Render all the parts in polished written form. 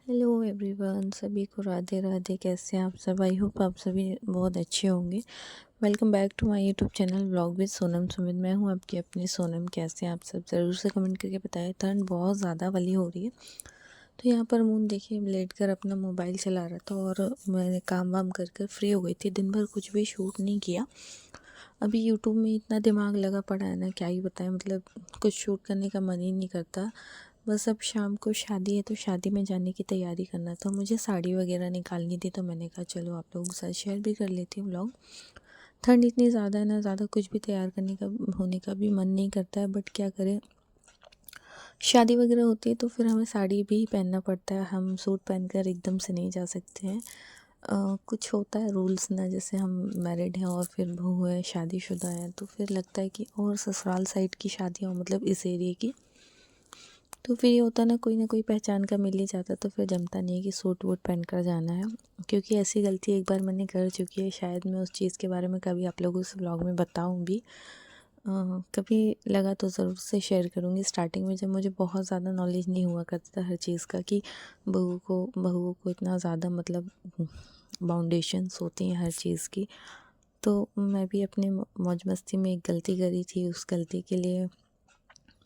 Hello everyone, सभी को राधे राधे। कैसे हैं आप सब? आई होप आप सभी बहुत अच्छे होंगे। Welcome back to my YouTube channel vlog with Sonam Sumit. मैं हूं आपकी अपनी सोनम। कैसे हैं आप सब? ज़रूर से कमेंट करके बताएं। ठंड बहुत ज़्यादा वाली हो रही है, तो यहाँ पर मून देखिए लेट कर अपना मोबाइल चला रहा था और मैंने काम वाम कर कर फ्री हो गई थी। दिन भर कुछ भी शूट नहीं किया। अभी यूट्यूब में इतना दिमाग लगा पड़ा है ना, क्या ही बताएं। मतलब कुछ शूट करने का मन ही नहीं करता। बस अब शाम को शादी है, तो शादी में जाने की तैयारी करना था। मुझे साड़ी वगैरह निकालनी थी, तो मैंने कहा चलो आप लोगों के साथ शेयर भी कर लेती हूँ व्लॉग। ठंड इतनी ज़्यादा है ना, ज़्यादा कुछ भी तैयार करने का होने का भी मन नहीं करता है, बट क्या करें, शादी वगैरह होती है तो फिर हमें साड़ी भी पहनना पड़ता है। हम सूट पहनकर एकदम से नहीं जा सकते हैं। कुछ होता है रूल्स ना, जैसे हम मैरिड हैं और फिर बहू है, शादीशुदा है, तो फिर लगता है कि और ससुराल साइड की शादियाँ, मतलब इस एरिया की, तो फिर ये होता ना कोई पहचान का मिल ही जाता, तो फिर जमता नहीं है कि सूट वूट पहन कर जाना है। क्योंकि ऐसी गलती एक बार मैंने कर चुकी है। शायद मैं उस चीज़ के बारे में कभी आप लोगों से व्लॉग में बताऊँ भी। कभी लगा तो ज़रूर से शेयर करूँगी। स्टार्टिंग में जब मुझे बहुत ज़्यादा नॉलेज नहीं हुआ करता था हर चीज़ का, कि बहुओं को इतना ज़्यादा मतलब बाउंडेशंस होती हैं हर चीज़ की, तो मैं भी अपने मौज मस्ती में एक गलती करी थी। उस गलती के लिए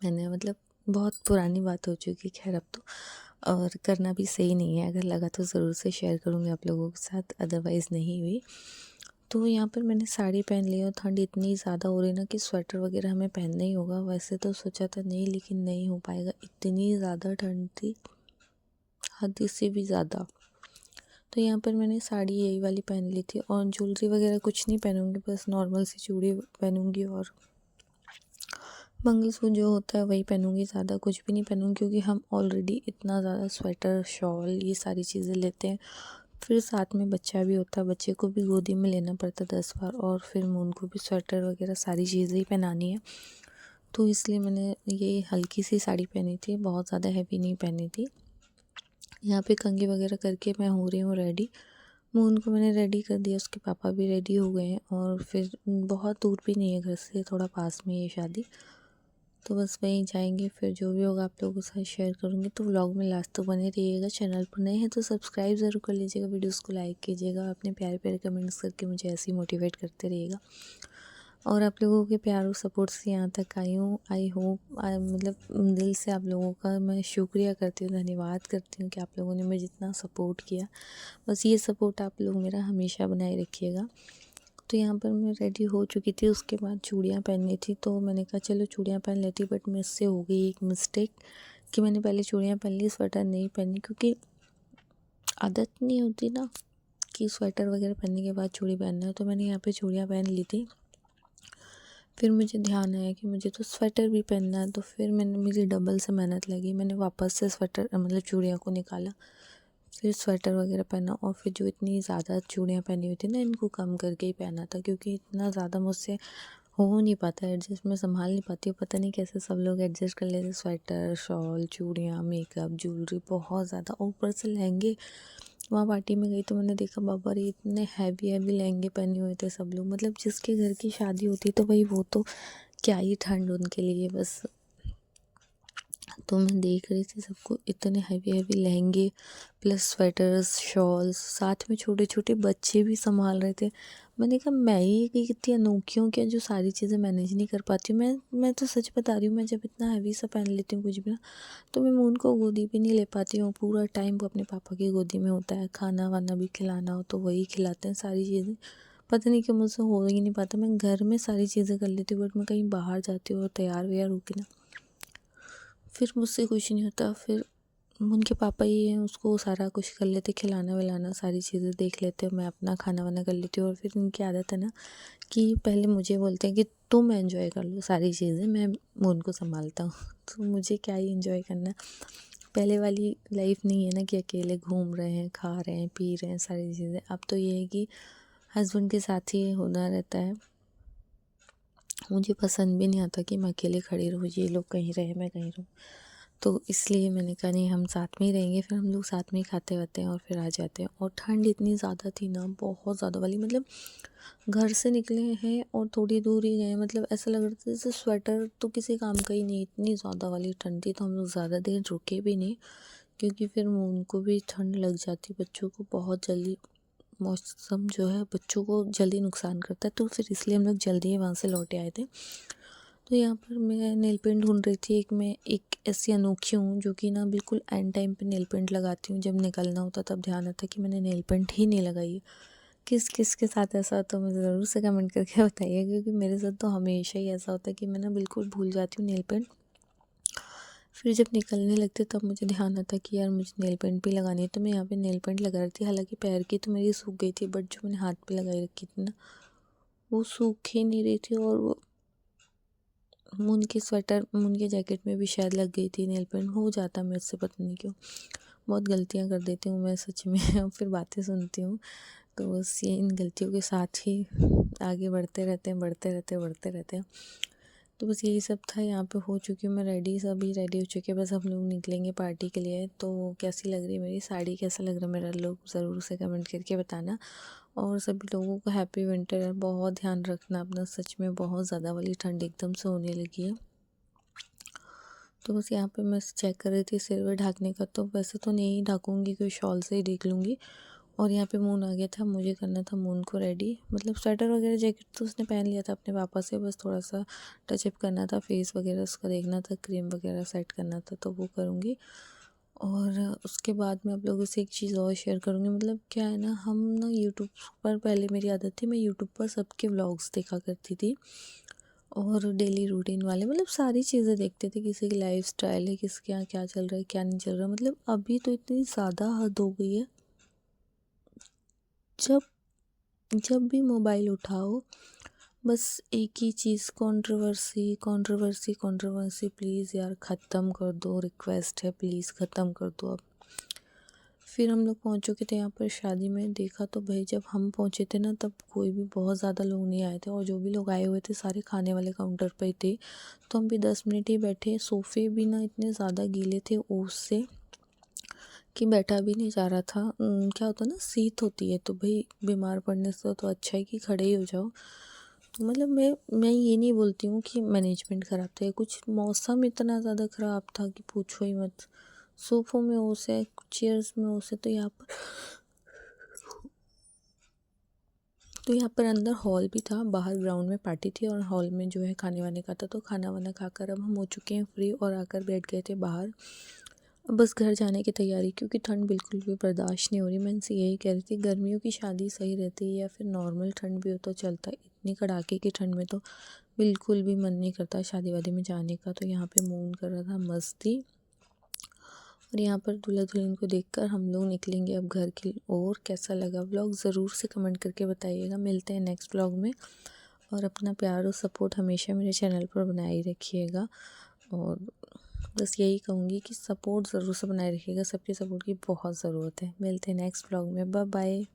मैंने मतलब बहुत पुरानी बात हो चुकी, खैर अब तो, और करना भी सही नहीं है। अगर लगा तो ज़रूर से शेयर करूँगी आप लोगों के साथ, अदरवाइज़ नहीं हुई। तो यहाँ पर मैंने साड़ी पहन ली और ठंड इतनी ज़्यादा हो रही ना कि स्वेटर वगैरह हमें पहनना ही होगा। वैसे तो सोचा था नहीं, लेकिन नहीं हो पाएगा, इतनी ज़्यादा ठंड थी, हद से भी ज़्यादा। तो यहाँ पर मैंने साड़ी यही वाली पहन ली थी और ज्वेलरी वगैरह कुछ नहीं पहनूंगी, बस नॉर्मल सी चूड़ी पहनूंगी और मंगलसूत्र जो होता है वही पहनूंगी। ज़्यादा कुछ भी नहीं पहनूंगी, क्योंकि हम ऑलरेडी इतना ज़्यादा स्वेटर शॉल ये सारी चीज़ें लेते हैं। फिर साथ में बच्चा भी होता है, बच्चे को भी गोदी में लेना पड़ता है 10 बार, और फिर उनको भी स्वेटर वगैरह सारी चीज़ें ही पहनानी है। तो इसलिए मैंने ये हल्की सी साड़ी पहनी थी, बहुत ज़्यादा हैवी नहीं पहनी थी। यहाँ पे कंघी वगैरह करके मैं हो रही हूँ रेडी। मून को मैंने रेडी कर दिया, उसके पापा भी रेडी हो गए हैं, और फिर बहुत दूर भी नहीं है घर से, थोड़ा पास में ये शादी, तो बस वहीं जाएंगे। फिर जो भी होगा आप लोगों के साथ शेयर करूँगी। तो व्लॉग में लास्ट तो बने रहिएगा। चैनल पर नए हैं तो सब्सक्राइब ज़रूर कर लीजिएगा, वीडियोस को लाइक कीजिएगा, अपने प्यारे प्यारे कमेंट्स करके मुझे ऐसे ही मोटिवेट करते रहिएगा। और आप लोगों के प्यार और सपोर्ट से यहाँ तक आई हूँ। आई होप मतलब दिल से आप लोगों का मैं शुक्रिया करती हूँ, धन्यवाद करती हूँ कि आप लोगों ने मुझे जितना सपोर्ट किया। बस ये सपोर्ट आप लोग मेरा हमेशा बनाए रखिएगा। तो यहाँ पर मैं रेडी हो चुकी थी, उसके बाद चूड़ियाँ पहननी थी, तो मैंने कहा चलो चूड़ियाँ पहन लेती। बट मुझसे हो गई एक मिस्टेक कि मैंने पहले चूड़ियाँ पहन ली, स्वेटर नहीं पहनी, क्योंकि आदत नहीं होती ना कि स्वेटर वगैरह पहनने के बाद चूड़ी पहनना है। तो मैंने यहाँ पे चूड़ियाँ पहन ली थी। फिर मुझे ध्यान आया कि मुझे तो स्वेटर भी पहनना है, तो फिर मेरी डबल से मेहनत लगी। मैंने वापस से स्वेटर मतलब चूड़ियों को निकाला, फिर स्वेटर वगैरह पहना, और फिर जो इतनी ज़्यादा चूड़ियाँ पहनी हुई थी ना, इनको कम करके ही पहना था, क्योंकि इतना ज़्यादा मुझसे हो नहीं पाता एडजस्ट, मैं संभाल नहीं पाती हूँ। पता नहीं कैसे सब लोग एडजस्ट कर लेते, स्वेटर शॉल चूड़ियाँ मेकअप ज्वेलरी बहुत ज़्यादा, और ऊपर से लहंगे। वहाँ पार्टी में गई तो मैंने देखा बाबा रे, इतने हैवी हैवी लहंगे पहने हुए थे सब लोग। मतलब जिसके घर की शादी होती है तो भाई वो तो क्या ही ठंड उनके लिए बस। तो मैं देख रही थी सबको इतने हैवी हैवी लहंगे प्लस स्वेटर्स शॉल्स, साथ में छोटे छोटे बच्चे भी संभाल रहे थे। मैंने कहा मैं ही कि कितनी अनोखी हूँ क्या, जो सारी चीज़ें मैनेज नहीं कर पाती हूँ। मैं तो सच बता रही हूँ, मैं जब इतना हैवी सा पहन लेती हूँ कुछ भी ना, तो मैं मून को गोदी भी नहीं ले पाती हूँ। पूरा टाइम वो अपने पापा की गोदी में होता है। खाना वाना भी खिलाना हो तो वही खिलाते हैं, सारी चीज़ें। पता नहीं क्यों मुझसे हो ही नहीं पाता। मैं घर में सारी चीज़ें कर लेती हूँ, बट मैं कहीं बाहर जाती हूँ और तैयार व्यार होकर ना, फिर मुझसे कुछ नहीं होता। फिर उनके पापा ही हैं, उसको सारा कुछ कर लेते, खिलाना विलाना सारी चीज़ें देख लेते हैं, मैं अपना खाना वाना कर लेती हूँ। और फिर इनकी आदत है ना कि पहले मुझे बोलते हैं कि तुम एंजॉय कर लो सारी चीज़ें, मैं उनको संभालता हूँ। तो मुझे क्या ही एंजॉय करना, पहले वाली लाइफ नहीं है ना कि अकेले घूम रहे हैं, खा रहे हैं, पी रहे हैं सारी चीज़ें। अब तो ये है कि हस्बैंड के साथ ही होना रहता है। मुझे पसंद भी नहीं आता कि मैं अकेले खड़ी रहूँ, ये लोग कहीं रहे मैं कहीं रहूँ। तो इसलिए मैंने कहा नहीं, हम साथ में ही रहेंगे। फिर हम लोग साथ में ही खाते वाते हैं और फिर आ जाते हैं। और ठंड इतनी ज़्यादा थी ना, बहुत ज़्यादा वाली, मतलब घर से निकले हैं और थोड़ी दूर ही गए, मतलब ऐसा लग रहा था जैसे स्वेटर तो किसी काम का ही नहीं, इतनी ज़्यादा वाली ठंड थी। तो हम लोग ज़्यादा देर रुके भी नहीं, क्योंकि फिर मून को भी ठंड लग जाती, बच्चों को बहुत जल्दी मौसम जो है बच्चों को जल्दी नुकसान करता है, तो फिर इसलिए हम लोग जल्दी ही वहाँ से लौटे आए थे। तो यहाँ पर मैं नेल पेंट ढूंढ रही थी। मैं एक ऐसी अनोखी हूँ जो कि ना बिल्कुल एंड टाइम पे नेल पेंट लगाती हूँ, जब निकलना होता तब ध्यान आता कि मैंने नेल पेंट ही नहीं लगाई है। किस किस के साथ ऐसा होता है मुझे ज़रूर से कमेंट करके बताइए, क्योंकि मेरे साथ तो हमेशा ही ऐसा होता है कि मैं ना बिल्कुल भूल जाती हूँ नेल पेंट। फिर जब निकलने लगते तब मुझे ध्यान आता कि यार मुझे नेल पेंट भी लगानी है, तो मैं यहाँ पे नेल पेंट लगा रही थी। हालांकि पैर की तो मेरी सूख गई थी, बट जो मैंने हाथ पे लगाई रखी थी ना वो सूख ही नहीं रही थी, और वो मून के जैकेट में भी शायद लग गई थी नेल पेंट। हो जाता मेरे से, पता नहीं क्यों बहुत गलतियाँ कर देती हूँ मैं सच में। और फिर बातें सुनती हूँ, तो बस ये इन गलतियों के साथ ही आगे बढ़ते रहते हैं, बढ़ते रहते हैं। तो बस यही सब था। यहाँ पे हो चुकी हूँ मैं रेडी, सभी रेडी हो चुके हैं, बस हम लोग निकलेंगे पार्टी के लिए। तो कैसी लग रही है मेरी साड़ी, कैसा लग रहा है मेरा लुक, ज़रूर से कमेंट करके बताना। और सभी लोगों को हैप्पी विंटर है। बहुत ध्यान रखना अपना, सच में बहुत ज़्यादा वाली ठंड एकदम से होने लगी है। तो बस यहाँ पे मैं चेक कर रही थी सिर वे ढकने का, तो वैसे तो नहीं ढकूँगी, कोई शॉल से ही देख लूँगी। और यहाँ पे मून आ गया था, मुझे करना था मून को रेडी। मतलब स्वेटर वगैरह जैकेट तो उसने पहन लिया था अपने पापा से, बस थोड़ा सा टचअप करना था, फेस वगैरह उसका देखना था, क्रीम वगैरह सेट करना था, तो वो करूँगी। और उसके बाद मैं आप लोगों से एक चीज़ और शेयर करूँगी। मतलब क्या है ना, हम ना यूट्यूब पर, पहले मेरी आदत थी मैं यूट्यूब पर सबके व्लॉग्स देखा करती थी, और डेली रूटीन वाले, मतलब सारी चीज़ें देखते थे। किसी की लाइफ स्टाइल है, किसके यहाँ क्या चल रहा है क्या नहीं चल रहा। मतलब अभी तो इतनी ज़्यादा हद हो गई है, जब जब भी मोबाइल उठाओ बस एक ही चीज़, कंट्रोवर्सी कंट्रोवर्सी कंट्रोवर्सी। प्लीज़ यार ख़त्म कर दो, रिक्वेस्ट है, प्लीज़ ख़त्म कर दो अब। फिर हम लोग पहुँच चुके थे यहाँ पर शादी में। देखा तो भाई जब हम पहुँचे थे ना, तब कोई भी बहुत ज़्यादा लोग नहीं आए थे, और जो भी लोग आए हुए थे सारे खाने वाले काउंटर पर ही थे। तो हम भी 10 मिनट ही बैठे। सोफ़े भी ना इतने ज़्यादा गीले थे ओस से कि बैठा भी नहीं जा रहा था। क्या होता है ना, सीत होती है, तो भाई बीमार पड़ने से तो अच्छा है कि खड़े ही हो जाओ। तो मतलब मैं ये नहीं बोलती हूँ कि मैनेजमेंट ख़राब था, कुछ मौसम इतना ज़्यादा ख़राब था कि पूछो ही मत। सोफ़ों में ओस है, चेयर्स में ओस है। तो यहाँ पर अंदर हॉल भी था, बाहर ग्राउंड में पार्टी थी, और हॉल में जो है खाने वाने का था। तो खाना वाना खाकर अब हम हो चुके हैं फ्री, और आकर बैठ गए थे बाहर। अब बस घर जाने की तैयारी, क्योंकि ठंड बिल्कुल भी बर्दाश्त नहीं हो रही। मैं इनसे यही कह रही थी, गर्मियों की शादी सही रहती है, या फिर नॉर्मल ठंड भी हो तो चलता है, इतनी कड़ाके की ठंड में तो बिल्कुल भी मन नहीं करता शादी वादी में जाने का। तो यहाँ पे मून कर रहा था मस्ती, और यहाँ पर दूल्हा दुल्हन को देखकर हम लोग निकलेंगे अब घर की ओर। कैसा लगा व्लॉग ज़रूर से कमेंट करके बताइएगा। मिलते हैं नेक्स्ट व्लॉग में, और अपना प्यार और सपोर्ट हमेशा मेरे चैनल पर बनाए रखिएगा। और बस यही कहूँगी कि सपोर्ट ज़रूर से बनाए रखिएगा, सबके सपोर्ट की बहुत ज़रूरत है। मिलते हैं नेक्स्ट व्लॉग में, बाय बाय।